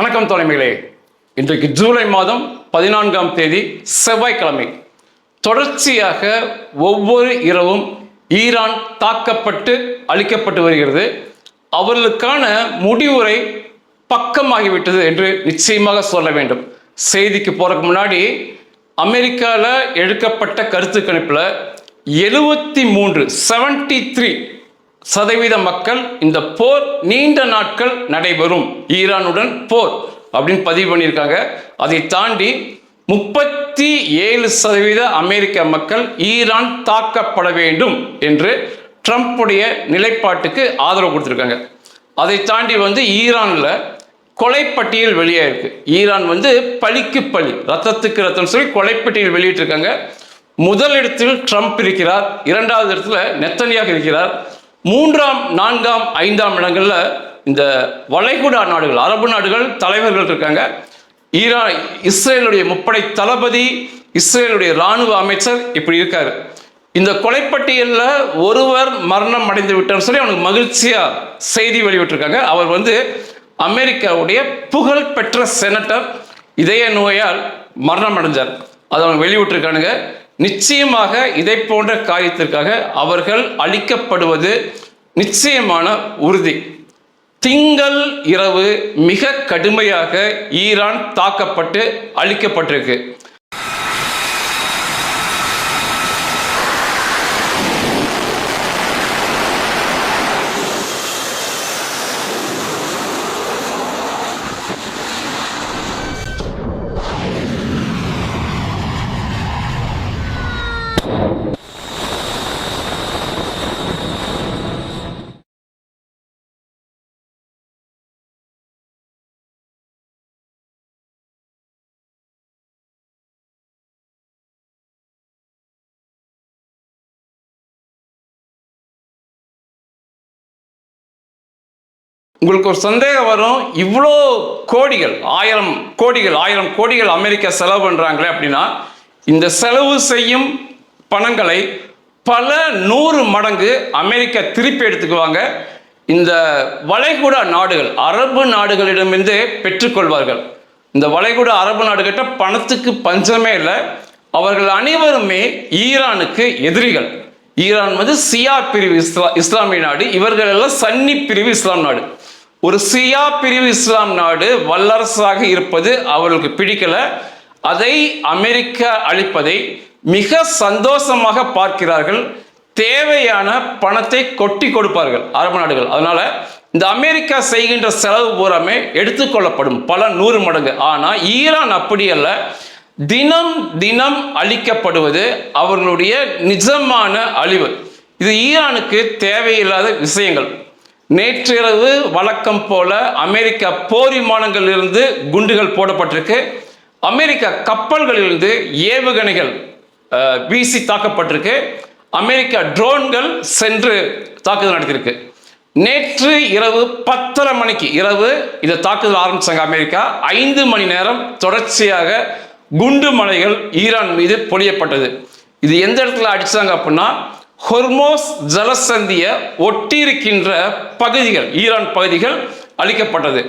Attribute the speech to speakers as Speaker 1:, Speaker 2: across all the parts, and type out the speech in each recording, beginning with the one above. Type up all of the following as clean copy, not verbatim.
Speaker 1: வணக்கம் தலைமைகளே. இன்றைக்கு ஜூலை மாதம் 14ஆம் தேதி செவ்வாய்க்கிழமை. தொடர்ச்சியாக ஒவ்வொரு இரவும் ஈரான் தாக்கப்பட்டு அழிக்கப்பட்டு வருகிறது. அவர்களுக்கான முடிவுரை பக்கமாகிவிட்டது என்று நிச்சயமாக சொல்ல வேண்டும். செய்திக்கு போறதுக்கு முன்னாடி அமெரிக்காவில் எடுக்கப்பட்ட கருத்து கணிப்பில் 73% மக்கள் இந்த போர் நீண்ட நாட்கள் நடைபெறும், ஈரானுடன் போர் அப்படின்னு பதிவு பண்ணியிருக்காங்க. அதை தாண்டி 37% அமெரிக்க மக்கள் ஈரான் தாக்கப்பட வேண்டும் என்று ட்ரம்புடைய நிலைப்பாட்டுக்கு ஆதரவு கொடுத்துருக்காங்க. அதை தாண்டி ஈரானில் கொலைப்பட்டியல் வெளியாயிருக்கு. ஈரான் பழிக்கு பழி, ரத்தத்துக்கு ரத்தம் சொல்லி கொலைப்பட்டியல் வெளியிட்டிருக்காங்க. முதல் இடத்தில் ட்ரம்ப் இருக்கிறார், இரண்டாவது இடத்துல நெத்தன்யாகு இருக்கிறார், 3ஆம் 4ஆம் 5ஆம் இடங்கள்ல இந்த வளைகுடா நாடுகள், அரபு நாடுகள் தலைவர்கள் இருக்காங்க. இஸ்ரேலுடைய முப்படை தளபதி, இஸ்ரேலுடைய இராணுவ அமைச்சர் இப்படி இருக்காரு. இந்த கொலைப்பட்டியலில் ஒருவர் மரணம் அடைந்து விட்டார்னு சொல்லி அவனுக்கு மகிழ்ச்சியா செய்தி வெளியிட்டிருக்காங்க. அவர் அமெரிக்காவுடைய புகழ் பெற்ற செனட்டர், இதய நோயால் மரணம் அடைஞ்சார். அதை அவங்க வெளியிட்டிருக்கானுங்க. நிச்சயமாக இதை போன்ற காரியத்திற்காக அவர்கள் அழிக்கப்படுவது நிச்சயமான உறுதி. திங்கள் இரவு மிக கடுமையாக ஈரான் தாக்கப்பட்டு அழிக்கப்பட்டிருக்கு. உங்களுக்கு ஒரு சந்தேகம் வரும், இவ்வளோ கோடிகள், 1000 கோடிகள் அமெரிக்கா செலவு பண்ணுறாங்களே அப்படின்னா, இந்த செலவு செய்யும் பணங்களை பல 100 மடங்கு அமெரிக்கா திருப்பி எடுத்துக்குவாங்க. இந்த வளைகுடா நாடுகள், அரபு நாடுகளிடமிருந்து பெற்றுக்கொள்வார்கள். இந்த வளைகுடா அரபு நாடுகிட்ட பணத்துக்கு பஞ்சமே இல்லை. அவர்கள் அனைவருமே ஈரானுக்கு எதிரிகள். ஈரான் சியா பிரிவு இஸ்லாமிய நாடு, இவர்கள் எல்லாம் சன்னி பிரிவு இஸ்லாம் நாடு. ஒரு சியா பிரிவு இஸ்லாம் நாடு வல்லரசாக இருப்பது அவர்களுக்கு பிடிக்கல. அதை அமெரிக்கா அளிப்பதை மிக சந்தோஷமாக பார்க்கிறார்கள். தேவையான பணத்தை கொட்டி கொடுப்பார்கள் அரபு நாடுகள். அதனால இந்த அமெரிக்கா செய்கின்ற செலவு பூராமே எடுத்துக்கொள்ளப்படும் பல 100 மடங்கு. ஆனால் ஈரான் அப்படி அல்ல. தினம் தினம் அழிக்கப்படுவது அவர்களுடைய நிஜமான அழிவு. இது ஈரானுக்கு தேவையில்லாத விஷயங்கள். நேற்றிரவு வழக்கம் போல அமெரிக்கா போர் விமானங்களிலிருந்து குண்டுகள் போடப்பட்டிருக்கு. அமெரிக்கா கப்பல்களிலிருந்து ஏவுகணைகள் வீசி தாக்கப்பட்டிருக்கு. அமெரிக்கா ட்ரோன்கள் சென்று தாக்குதல் நடத்தியிருக்கு. நேற்று இரவு 10:30 மணிக்கு இந்த தாக்குதல் ஆரம்பிச்சாங்க அமெரிக்கா. 5 மணி நேரம் தொடர்ச்சியாக குண்டு மலைகள் ஈரான் மீது பொழியப்பட்டது. இது எந்த இடத்துல அடிச்சாங்க அப்படின்னா, ஹொர்மோஸ் ஜலசந்திய ஒட்டி இருக்கின்ற பகுதிகள், ஈரான் பகுதிகள் அழிக்கப்பட்டது.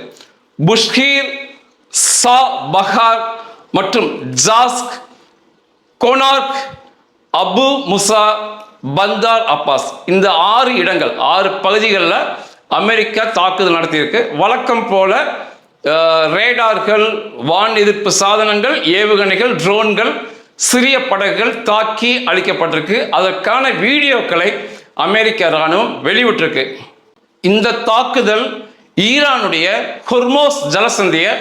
Speaker 1: புஷ்கீர், சா பஹார் மற்றும் ஜாஸ்க், கோனார்க், அபு முசா, பந்தார் அப்பாஸ், இந்த 6 இடங்கள், 6 பகுதிகளில் அமெரிக்கா தாக்குதல் நடத்தியிருக்கு. வழக்கம் போல ரேடார்கள், வான் எதிர்ப்பு சாதனங்கள், ஏவுகணைகள், ட்ரோன்கள், சிறிய படகுகள் தாக்கி அழிக்கப்பட்டிருக்கு. அதற்கான வீடியோக்களை அமெரிக்க இராணுவம் வெளியிட்டிருக்கு. இந்த தாக்குதல் ஈரானுடைய ஹொர்மோஸ் ஜலசந்தியை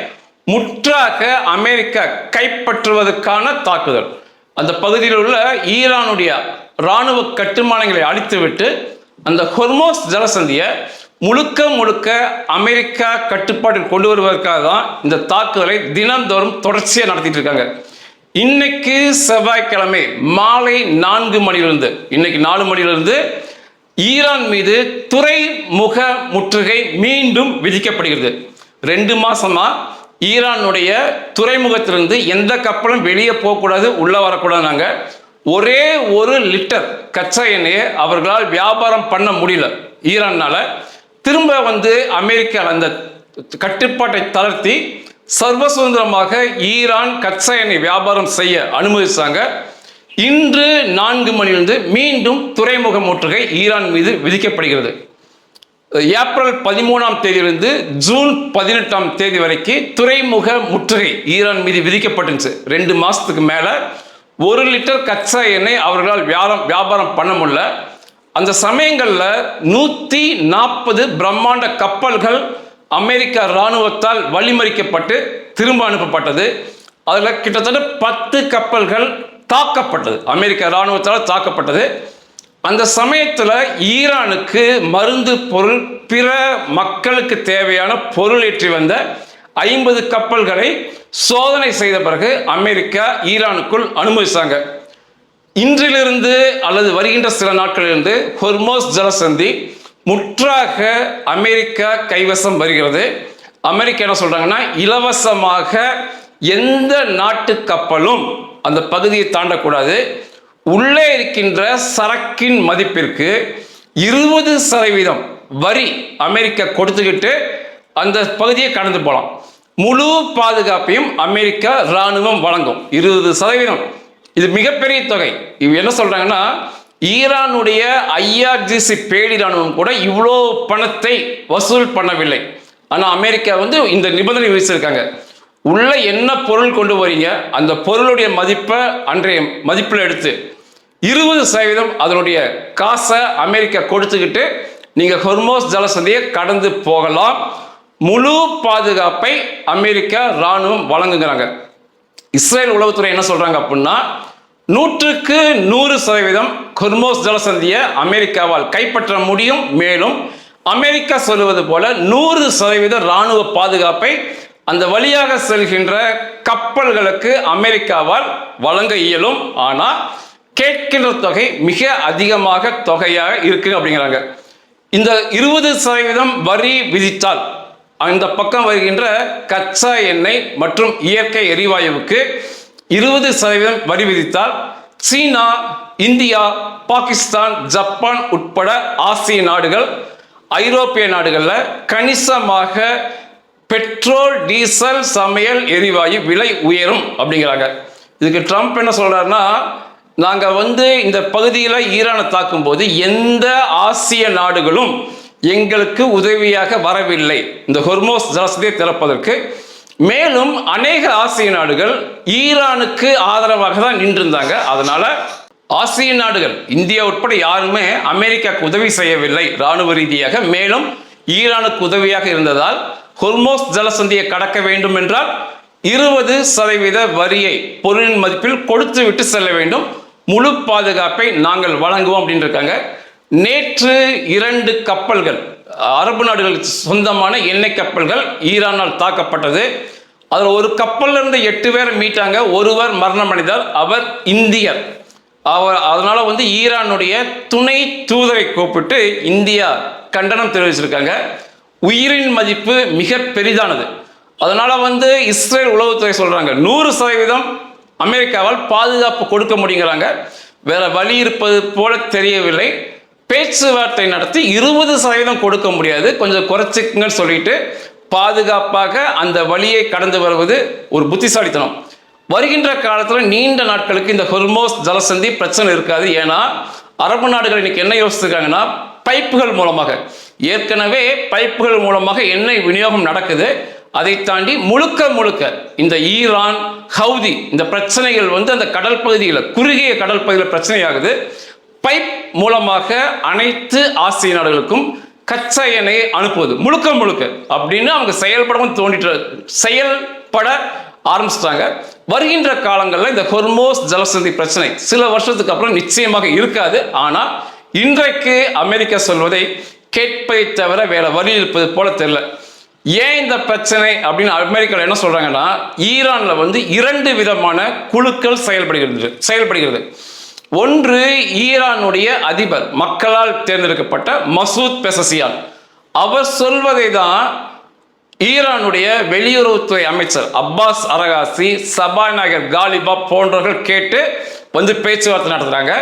Speaker 1: முற்றாக அமெரிக்கா கைப்பற்றுவதற்கான தாக்குதல். அந்த பகுதியில் உள்ள ஈரானுடைய இராணுவ கட்டுமானங்களை அழித்துவிட்டு அந்த ஹொர்மோஸ் ஜலசந்தியை முழுக்க அமெரிக்கா கட்டுப்பாட்டில் கொண்டு வருவதற்காக தான் இந்த தாக்குதலை தினந்தோறும் தொடர்ச்சியாக நடத்திட்டு இருக்காங்க. இன்னைக்கு செவ்வாய்க்கிழமை மாலை 4 மணியிலிருந்து, இன்னைக்கு 4 மணியிலிருந்து ஈரான் மீது துறைமுக முற்றுகை மீண்டும் விதிக்கப்படுகிறது. 2 மாசமா ஈரானுடைய துறைமுகத்திலிருந்து எந்த கப்பலும் வெளியே போகக்கூடாது, உள்ள வரக்கூடாது. ஒரே 1 லிட்டர் கச்சா எண்ணெயை அவர்களால் வியாபாரம் பண்ண முடியல ஈரான்னால. திரும்ப அமெரிக்கா அந்த கட்டுப்பாட்டை தளர்த்தி சர்வ சுதந்திரமாக ஈரான் கச்சா எண்ணெய் வியாபாரம் செய்ய அனுமதிச்சாங்க. இன்று 4 மணியிலிருந்து மீண்டும் துறைமுக முற்றுகை ஈரான் மீது விதிக்கப்படுகிறது. ஏப்ரல் 13ஆம் தேதியிலிருந்து ஜூன் 18ஆம் தேதி வரைக்கும் துறைமுக முற்றுகை ஈரான் மீது விதிக்கப்பட்டுச்சு. 2 மாசத்துக்கு மேல 1 லிட்டர் கச்சா எண்ணெய் அவர்களால் வியாபாரம் பண்ண முடியல. அந்த சமயங்கள்ல 140 பிரம்மாண்ட கப்பல்கள் அமெரிக்க இராணுவத்தால் வழிமறிக்கப்பட்டு திரும்ப அனுப்பப்பட்டது. அதுல கிட்டத்தட்ட 10 கப்பல்கள் தாக்கப்பட்டது, அமெரிக்க இராணுவத்தால் தாக்கப்பட்டது. அந்த சமயத்தில் ஈரானுக்கு மருந்து பொருள், பிற மக்களுக்கு தேவையான பொருள் ஏற்றி வந்த 50 கப்பல்களை சோதனை செய்த பிறகு அமெரிக்கா ஈரானுக்குள் அனுமதிச்சாங்க. இன்றிலிருந்து அல்லது வருகின்ற சில நாட்களிலிருந்து ஹொர்மோஸ் ஜலசந்தி முற்றாக அமெரிக்கா கைவசம் வருகிறது. அமெரிக்கா என்ன சொல்றாங்கன்னா, இலவசமாக எந்த நாட்டு கப்பலும் அந்த பகுதியை தாண்டக்கூடாது. உள்ளே இருக்கின்ற சரக்கின் மதிப்பிற்கு 20% வரி அமெரிக்கா கொடுத்துக்கிட்டு அந்த பகுதியை கடந்து போகலாம். முழு பாதுகாப்பையும் அமெரிக்கா இராணுவம் வழங்கும். 20%. இது மிகப்பெரிய தொகை. இவங்க என்ன சொல்றாங்கன்னா, ஈரானுடைய IRGC பேடி இராணுவம் கூட இவ்வளோ பணத்தை வசூல் பண்ணவில்லை. ஆனால் அமெரிக்கா இந்த நிபந்தனை விதிச்சிருக்காங்க. உள்ள என்ன பொருள் கொண்டு வரீங்க, அந்த பொருளுடைய மதிப்பை அன்றைய மதிப்பில் எடுத்து 20% அதனுடைய காசை அமெரிக்கா கொடுத்துக்கிட்டு நீங்க ஹொர்மோஸ் ஜலசந்தியை கடந்து போகலாம். முழு பாதுகாப்பை அமெரிக்கா இராணுவம் வழங்குகிறாங்க. இஸ்ரேல் உளவுத்துறை என்ன சொல்றாங்க அப்படின்னா, 100க்கு 100% ஹொர்மோஸ் ஜலசந்தியை அமெரிக்காவால் கைப்பற்ற முடியும். மேலும் அமெரிக்கா சொல்லுவது போல 100% இராணுவ பாதுகாப்பை அந்த வழியாக செல்கின்ற கப்பல்களுக்கு அமெரிக்காவால் வழங்க இயலும். ஆனால் கேட்கின்ற தொகை மிக அதிகமாக தொகையாக இருக்கு அப்படிங்கிறாங்க. இந்த 20% வரி விதித்தால் அந்த பக்கம் வருகின்ற கச்சா எண்ணெய் மற்றும் இயற்கை எரிவாயுவுக்கு 20% வரி விதித்தால் சீனா, இந்தியா, பாகிஸ்தான், ஜப்பான் உட்பட ஆசிய நாடுகள், ஐரோப்பிய நாடுகளில் கணிசமாக பெட்ரோல், டீசல், சமையல் எரிவாயு விலை உயரும் அப்படிங்கிறாங்க. இதுக்கு ட்ரம்ப் என்ன சொல்றாருன்னா, நாங்கள் இந்த பகுதியில் ஈரானை தாக்கும் போது எந்த ஆசிய நாடுகளும் எங்களுக்கு உதவியாக வரவில்லை இந்த ஹொர்மோஸ் ஜலசந்தியை திறப்பதற்கு. மேலும் அநேக ஆசிய நாடுகள் ஈரானுக்கு ஆதரவாக தான் நின்றிருந்தாங்க. அதனால ஆசிய நாடுகள், இந்தியா உட்பட யாருமே அமெரிக்காவுக்கு உதவி செய்யவில்லை இராணுவ ரீதியாக. மேலும் ஈரானுக்கு உதவியாக இருந்ததால் ஹொர்மோஸ் ஜலசந்தியை கடக்க வேண்டும் என்றால் 20% வரியை பொருளின் மதிப்பில் கொடுத்து விட்டு செல்ல வேண்டும். முழு பாதுகாப்பை நாங்கள் வழங்குவோம் அப்படின்னு இருக்காங்க. நேற்று 2 கப்பல்கள், அரபு நாடுகளுக்கு சொந்தமான எண்ணெய் கப்பல்கள் ஈரானால் தாக்கப்பட்டது. அதில் ஒரு கப்பல்ல இருந்து 8 பேர் மீட்டாங்க. ஒருவர் மரணம் அடைந்தார், அவர் இந்தியர். அதனால ஈரானுடைய துணை தூதரை கூப்பிட்டு இந்தியா கண்டனம் தெரிவிச்சிருக்காங்க. உயிரின் மதிப்பு மிக பெரிதானது. அதனால இஸ்ரேல் உளவுத்துறை சொல்றாங்க 100% அமெரிக்காவால் பாதுகாப்பு கொடுக்க முடியுங்கிறாங்க. வேற வழி இருப்பது போல தெரியவில்லை. பேச்சுவார்த்தை நடத்தி 20% கொடுக்க முடியாது, கொஞ்சம் குறைச்சிக்குங்கன்னு சொல்லிட்டு பாதுகாப்பாக அந்த வழியை கடந்து வருவது ஒரு புத்திசாலித்தனம். வருகின்ற காலத்தில் நீண்ட நாட்களுக்கு இந்த ஹொர்மோஸ் ஜலசந்தி பிரச்சனை இருக்காது. ஏன்னா அரபு நாடுகள் இன்னைக்கு என்ன யோசிச்சிருக்காங்கன்னா, பைப்புகள் மூலமாக, ஏற்கனவே பைப்புகள் மூலமாக எண்ணெய் விநியோகம் நடக்குது. அதை தாண்டி முழுக்க இந்த ஈரான், ஹவுதி இந்த பிரச்சனைகள் அந்த கடல் பகுதியில், குறுகிய கடல் பகுதியில் பிரச்சனையாகுது. பைப் மூலமாக அனைத்து ஆசிய நாடுகளுக்கும் கச்சா எண்ணெயை அனுப்புவது முழுக்க அப்படின்னு அவங்க செயல்பட ஆரம்பிச்சிட்டாங்க. வருகின்ற காலங்களில் இந்த ஹொர்மோஸ் ஜலசந்தி பிரச்சனை சில வருஷத்துக்கு அப்புறம் நிச்சயமாக இருக்காது. ஆனால் இன்றைக்கு அமெரிக்கா சொல்வதை கேட்பதை தவிர வேற வழி இருப்பது போல தெரியல. ஏன் இந்த பிரச்சனை அப்படின்னு அமெரிக்காவில் என்ன சொல்றாங்கன்னா, ஈரான்ல 2 விதமான குழுக்கள் செயல்படுகிறது. ஒன்று ஈரானுடைய அதிபர், மக்களால் தேர்ந்தெடுக்கப்பட்ட மசூத் பெசசியான். அவர் சொல்வதை தான் ஈரானுடைய வெளியுறவுத்துறை அமைச்சர் அப்பாஸ் அரகாசி, சபாநாயகர் காலிபாப் போன்றவர்கள் கேட்டு பேச்சுவார்த்தை நடத்துறாங்க.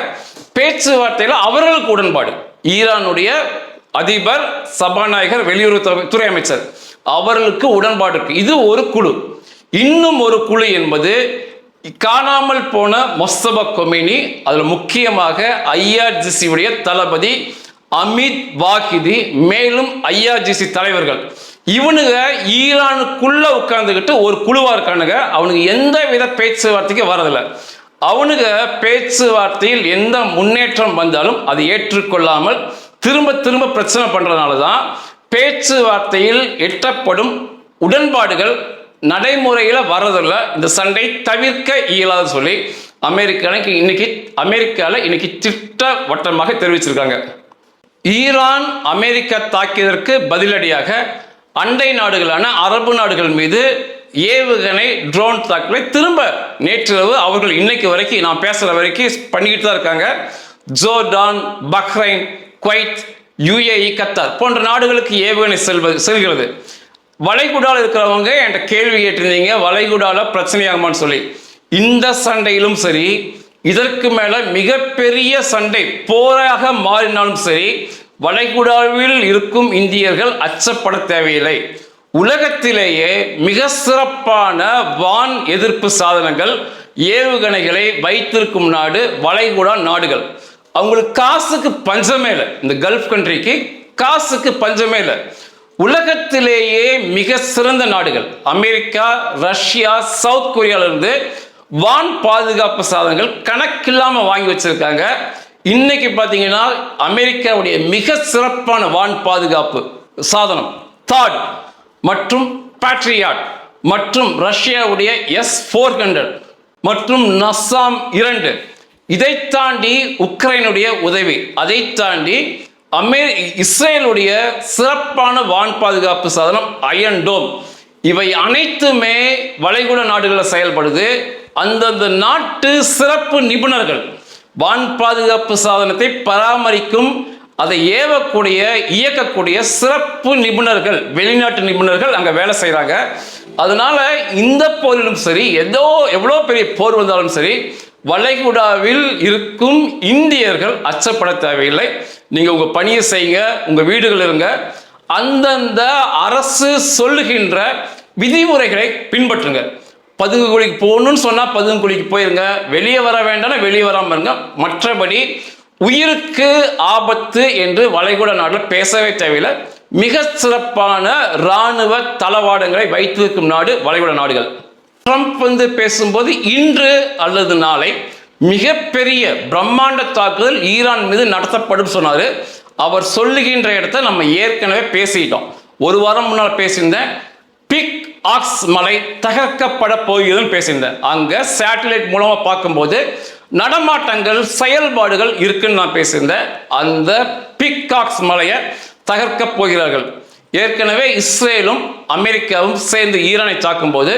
Speaker 1: பேச்சுவார்த்தையில் அவர்களுக்கு உடன்பாடு. ஈரானுடைய அதிபர், சபாநாயகர், வெளியுறவுத்துறை அமைச்சர் அவர்களுக்கு உடன்பாடு இருக்கு. இது ஒரு குழு. இன்னும் ஒரு குழு என்பது காணாமல் போன மொஸ்தபா கொமேனி, அதில் முக்கியமாக IRGC உடைய தளபதி அமித் வாகிதி, மேலும் IRGC தலைவர்கள், இவனுங்க ஈரானுக்குள்ள உட்கார்ந்துக்கிட்டு ஒரு குழுவா இருக்கானுங்க. அவனுக்கு எந்த வித பேச்சுவார்த்தைக்கு வரதில்லை. அவனுங்க பேச்சுவார்த்தையில் எந்த முன்னேற்றம் வந்தாலும் அதை ஏற்றுக்கொள்ளாமல் திரும்ப திரும்ப பிரச்சனை பண்றதுனால தான் பேச்சுவார்த்தையில் எட்டப்படும் உடன்பாடுகள் நடைமுறையில் வர்றதில்லை. இந்த சண்டை தவிர்க்க இயலாது சொல்லி அமெரிக்காவில் இன்னைக்கு திட்டவட்டமாக தெரிவிச்சிருக்காங்க. ஈரான் அமெரிக்கா தாக்கியதற்கு பதிலடியாக அண்டை நாடுகளான அரபு நாடுகள் மீது ஏவுகணை ட்ரோன் தாக்குதலை திரும்ப நேற்றிரவு அவர்கள் இன்னைக்கு வரைக்கும் நான் பேசுற வரைக்கும் பண்ணிக்கிட்டு தான் இருக்காங்க. Jordan, Bahrain, Kuwait, UAE, Qatar போன்ற நாடுகளுக்கு ஏவுகணை செல்கிறது. வளைகுடாவில் இருக்கிறவங்க என்கிட்ட கேள்வி கேட்டிருந்தீங்க, வளைகுடால பிரச்சனையாகுமான்னு சொல்லி. இந்த சண்டையிலும் சரி, இதற்கு மேல மிகப்பெரிய சண்டை போராக மாறினாலும் சரி, வளைகுடாவில் இருக்கும் இந்தியர்கள் அச்சப்பட தேவையில்லை. உலகத்திலேயே மிக சிறப்பான வான் எதிர்ப்பு சாதனங்கள், ஏவுகணைகளை வைத்திருக்கும் நாடு வளைகுடா நாடுகள். அவங்களுக்கு காசுக்கு பஞ்சமே இல்லை. இந்த கல்ஃப் கண்ட்ரிக்கு காசுக்கு பஞ்சமே இல்லை. உலகத்திலேயே மிக சிறந்த நாடுகள் அமெரிக்கா, ரஷ்யா, சவுத் கொரியாவிலிருந்து வான் பாதுகாப்பு சாதனங்கள் கணக்கில்லாம வாங்கி வச்சிருக்காங்க. இன்னைக்கு பார்த்தீங்கன்னா அமெரிக்காவுடைய மிக சிறப்பான வான் பாதுகாப்பு சாதனம் தாட் மற்றும் பேட்ரியாட், மற்றும் ரஷ்யாவுடைய S-400 மற்றும் நசாம் 2, இதை தாண்டி உக்ரைனுடைய உதவி, அதை தாண்டி இஸ்ரேலுடைய சிறப்பான வான் பாதுகாப்பு சாதனம் அயன் டோம், இவை அனைத்துமே வளைகுடா நாடுகளில் செயல்படுது. அந்தந்த நாட்டு சிறப்பு நிபுணர்கள் வான் பாதுகாப்பு சாதனத்தை பராமரிக்கும், அதை ஏவக்கூடிய இயக்கக்கூடிய சிறப்பு நிபுணர்கள், வெளிநாட்டு நிபுணர்கள் அங்கே வேலை செய்கிறாங்க. அதனால இந்த போரிலும் சரி, எவ்வளோ பெரிய போர் வந்தாலும் சரி, வளைகுடாவில் இருக்கும் இந்தியர்கள் அச்சப்பட தேவையில்லை. நீங்கள் உங்கள் பணியை செய்யுங்க, உங்கள் வீடுகள் இருங்க. அந்தந்த அரசு சொல்லுகின்ற விதிமுறைகளை பின்பற்றுங்க. பதுங்கு குழிக்கு போகணும்னு சொன்னால் பதுங்கு குழிக்கு போயிருங்க, வெளியே வர வேண்டாம் வெளியே வராமல் இருங்க. மற்றபடி உயிருக்கு ஆபத்து என்று வளைகுடா நாட்டில் பேசவே தேவையில்லை. மிக சிறப்பான இராணுவ தளவாடங்களை வைத்திருக்கும் நாடு வளைகுடா நாடுகள். ட்ரம்ப் பேசும்போது இன்று அல்லது நாளை மிகப்பெரிய பிரம்மாண்ட தாக்குதல் ஈரான் மீது நடத்தப்படும் சொன்னார். அவர் சொல்லுகின்ற இடத்தை நம்ம ஏற்கனவே பேசிட்டோம். ஒரு வாரம் முன்னால் பேசியிருந்தேன். பிக் ஆக்ஸ் மலை தகர்க்கப்பட போகிறதுன்னு பேசியிருந்தேன். அங்கே சேட்டலைட் மூலமாக பார்க்கும்போது நடமாட்டங்கள், செயல்பாடுகள் இருக்குன்னு நான் பேசியிருந்தேன். அந்த பிக் ஆக்ஸ் மலையை தகர்க்க போகிறார்கள். ஏற்கனவே இஸ்ரேலும் அமெரிக்காவும் சேர்ந்து ஈரானை தாக்கும்போது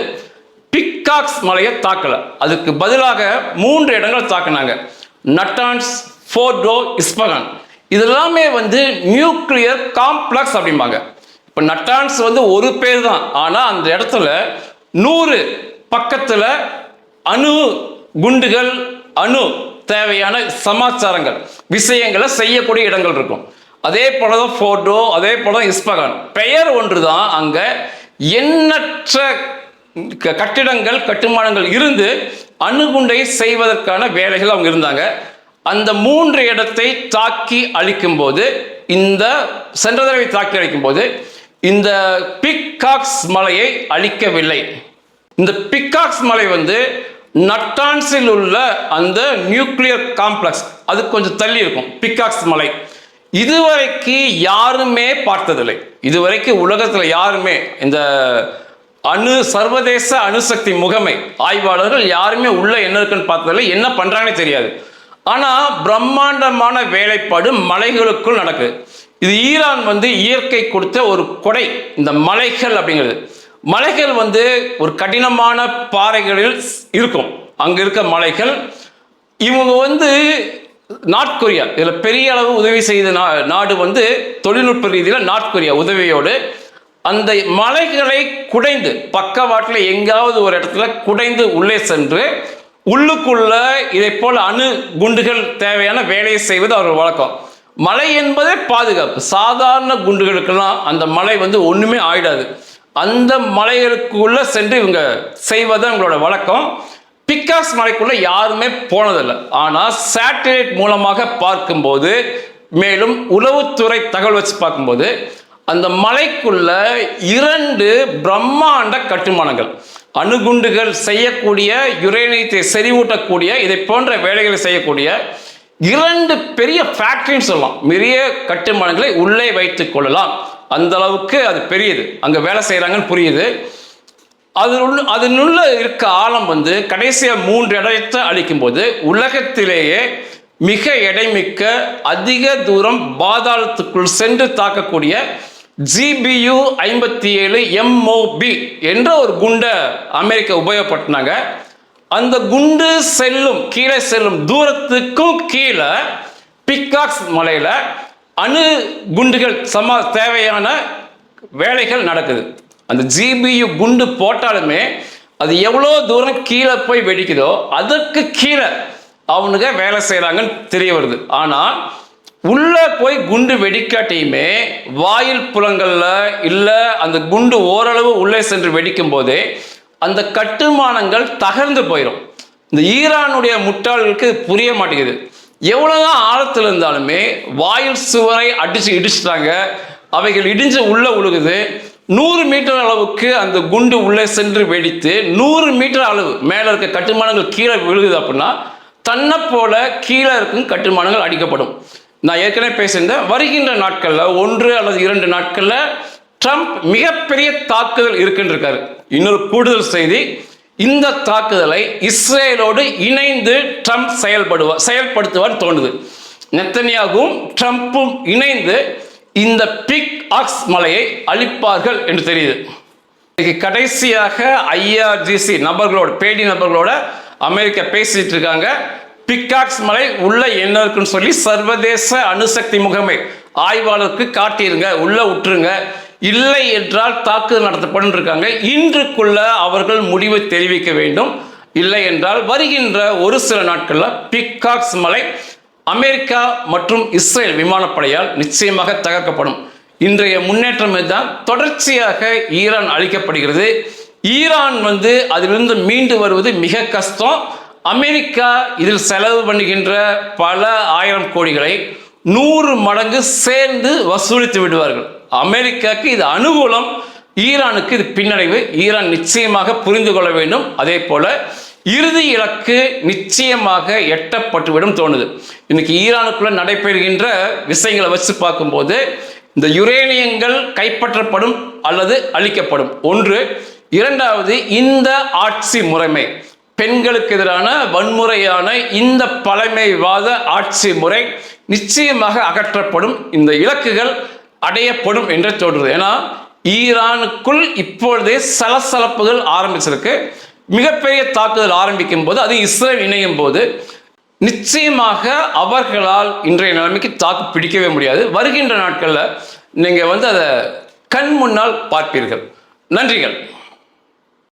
Speaker 1: பிக்காக்ஸ் மலையை தாக்கல, அதுக்கு பதிலாக 3 இடங்கள் தாக்குனாங்க. Natanz, Fordow, இஸ்பகான். இதெல்லாமே நியூக்ளியர் காம்ப்ளெக்ஸ் அப்படிம்பாங்க. இப்போ நட்டான்ஸ் ஒரு பேர் தான், ஆனால் அந்த இடத்துல 100 பக்கத்தில் அணு குண்டுகள், அணு தேவையான சமாச்சாரங்கள், விஷயங்களை செய்யக்கூடிய இடங்கள் இருக்கும். அதே போல தான் ஃபோர்டோ, அதே போல தான் இஸ்பகான். பெயர் ஒன்று தான். அங்கே எண்ணற்ற கட்டிடங்கள், கட்டுமானங்கள் இருந்து அணுகுண்டை செய்வதற்கான வேலைகள் அவங்க இருந்தாங்க. அந்த 3 இடத்தை தாக்கி அழிக்கும் போது, இந்த சென்ற தடவை தாக்கி அழிக்கும் போது இந்த பிக்காக்ஸ் மலையை அழிக்கவில்லை. இந்த பிக்காக்ஸ் மலை நட்டான்ஸில் உள்ள அந்த நியூக்ளியர் காம்ப்ளெக்ஸ், அது கொஞ்சம் தள்ளி இருக்கும். பிக்காக்ஸ் மலை இதுவரைக்கு யாருமே பார்த்ததில்லை. இதுவரைக்கும் உலகத்தில் யாருமே, இந்த சர்வதேச அணுசக்தி முகமை ஆய்வாளர்கள் யாருமே உள்ள என்ன இருக்குன்னு பார்த்ததில்லை, என்ன பண்றாங்கன்னு தெரியாது. ஆனா பிரம்மாண்டமான வேலைப்பாடு மலைகளுக்குள் நடக்குது. இது ஈரான் இயற்கை கொடுத்த ஒரு கொடை. இந்த மலைகள் அப்படிங்கிறது, மலைகள் ஒரு கடினமான பாறைகளில் இருக்கும். அங்க இருக்க மலைகள், இவங்க நார்த் கொரியா இதுல பெரிய அளவு உதவி செய்த நாடு தொழில்நுட்ப ரீதியில் நார்த் கொரியா உதவியோடு அந்த மலைகளை குடைந்து பக்கவாட்டில் எங்காவது ஒரு இடத்துல குடைந்து உள்ளே சென்று உள்ளுக்குள்ள இதை போல அணு குண்டுகள் தேவையான வேலையை செய்வது அவர்கள் வழக்கம். மலை என்பதே பாதுகாப்பு. சாதாரண குண்டுகளுக்கெல்லாம் அந்த மலை ஒண்ணுமே ஆயிடாது. அந்த மலைகளுக்குள்ள சென்று இவங்க செய்வது அவங்களோட வழக்கம். பிக்காக்ஸ் மலைக்குள்ள யாருமே போனதில்லை. ஆனால் சேட்டலைட் மூலமாக பார்க்கும்போது, மேலும் உளவுத்துறை தகவல் வச்சு பார்க்கும்போது, அந்த மலைக்குள்ள 2 பிரம்மாண்ட கட்டுமானங்கள், அணுகுண்டுகள் செய்யக்கூடிய, யுரேனியத்தை செறிவூட்டக்கூடிய, இதை போன்ற வேலைகளை செய்யக்கூடிய 2 பெரிய ஃபேக்டரின்னு சொல்லலாம். பெரிய கட்டுமானங்களை உள்ளே வைத்துக் கொள்ளலாம். அந்த அளவுக்கு அது பெரியது. அங்கே வேலை செய்கிறாங்கன்னு புரியுது. அதனுள்ள இருக்க ஆழம் வந்து கடைசியாக 3 இடத்தை அளிக்கும் போது உலகத்திலேயே மிக எடைமிக்க, அதிக தூரம் பாதாளத்துக்குள் சென்று தாக்கக்கூடிய GBU 57 MOB என்ற ஒரு குண்டை அமெரிக்கா உபயோகப்படுத்தினாங்க. அந்த குண்டு கீழே செல்லும் தூரத்துக்கும் கீழே பிக்காக்ஸ் மலையில அணு குண்டுகள் தேவையான வேலைகள் நடக்குது. அந்த GBU குண்டு போட்டாலுமே அது எவ்வளோ தூரம் கீழே போய் வெடிக்குதோ அதற்கு கீழே அவனுங்க வேலை செய்கிறாங்கன்னு தெரிய வருது. ஆனால் உள்ளே போய் குண்டு வெடிக்காட்டியுமே வாயில் புலங்களில் இல்லை, அந்த குண்டு ஓரளவு உள்ளே சென்று வெடிக்கும் போதே அந்த கட்டுமானங்கள் தகர்ந்து போயிடும். இந்த ஈரானுடைய முட்டாள்களுக்கு புரிய மாட்டேங்குது. எவ்வளோதான் ஆழத்தில் இருந்தாலுமே வாயில் சுவரை இடிச்சிட்டாங்க. அவைகள் இடிஞ்சு உள்ளே உழுகுது. 100 மீட்டர் அளவுக்கு அந்த குண்டு உள்ளே சென்று வெடித்து 100 மீட்டர் அளவு மேலே இருக்க கட்டுமானங்கள் கீழே விழுகுது. அப்படின்னா தன்னை போல கீழே இருக்கும் கட்டுமானங்கள் அடிக்கப்படும். நான் ஏற்கனவே பேசியிருந்தேன், வருகின்ற நாட்களில் 1 அல்லது 2 நாட்களில் ட்ரம்ப் மிகப்பெரிய தாக்குதல் இருக்குன்னு இருக்காரு. இன்னொரு கூடுதல் செய்தி, இந்த தாக்குதலை இஸ்ரேலோடு இணைந்து ட்ரம்ப் செயல்படுத்துவார் தோணுது. நெத்தன்யாகும் ட்ரம்ப்பும் இணைந்து இந்த பிக்காக்ஸ் மலையை அழிப்பார்கள் என்று தெரியுது. கடைசியாக IRGC பேடி நபர்களோட அமெரிக்கா பேசிட்டு இருக்காங்க. பிக்காக்ஸ் மலை உள்ள என்ன இருக்குன்னு சொல்லி சர்வதேச அணுசக்தி முகமை ஆய்வாளருக்கு காட்டிருங்க, உள்ள விட்டுருங்க, இல்லை என்றால் தாக்குதல் நடத்தப்படும் இருக்காங்க. இன்றுக்குள்ள அவர்கள் முடிவை தெரிவிக்க வேண்டும். இல்லை என்றால் வருகின்ற ஒரு சில நாட்களில் பிக்காக்ஸ் மலை அமெரிக்கா மற்றும் இஸ்ரேல் விமானப்படையால் நிச்சயமாக தகர்க்கப்படும். இன்றைய முன்னேற்றம் தான். தொடர்ச்சியாக ஈரான் அழிக்கப்படுகிறது. ஈரான் அதிலிருந்து மீண்டு வருவது மிக கஷ்டம். அமெரிக்கா இதில் செலவு பண்ணுகின்ற பல ஆயிரம் கோடிகளை 100 மடங்கு சேர்ந்து வசூலித்து விடுவார்கள். அமெரிக்காவுக்கு இது அனுகூலம், ஈரானுக்கு இது பின்னடைவு. ஈரான் நிச்சயமாக புரிந்து கொள்ள வேண்டும். அதே போல இறுதி இலக்கு நிச்சயமாக எட்டப்பட்டுவிடும் தோணுது. இன்னைக்கு ஈரானுக்குள்ள நடைபெறுகின்ற விஷயங்களை வச்சு பார்க்கும்போது இந்த யுரேனியங்கள் கைப்பற்றப்படும் அல்லது அழிக்கப்படும் ஒன்று. இரண்டாவது, இந்த ஆட்சி முறைமை, பெண்களுக்கு எதிரான வன்முறையான இந்த பழமைவாத ஆட்சி முறை நிச்சயமாக அகற்றப்படும். இந்த இலக்குகள் அடையப்படும் என்று தோன்றுது. ஏன்னா ஈரானுக்குள் இப்பொழுதே சலசலப்புகள் ஆரம்பிச்சிருக்கு. மிகப்பெரிய தாக்குதல் ஆரம்பிக்கும் போது, அது இஸ்ரேல் இணையும் போது நிச்சயமாக அவர்களால் இன்றைய நிலைமைக்கு தாக்கு பிடிக்கவே முடியாது. வருகின்ற நாட்களில் நீங்கள் அதை கண் முன்னால் பார்ப்பீர்கள். நன்றிகள்.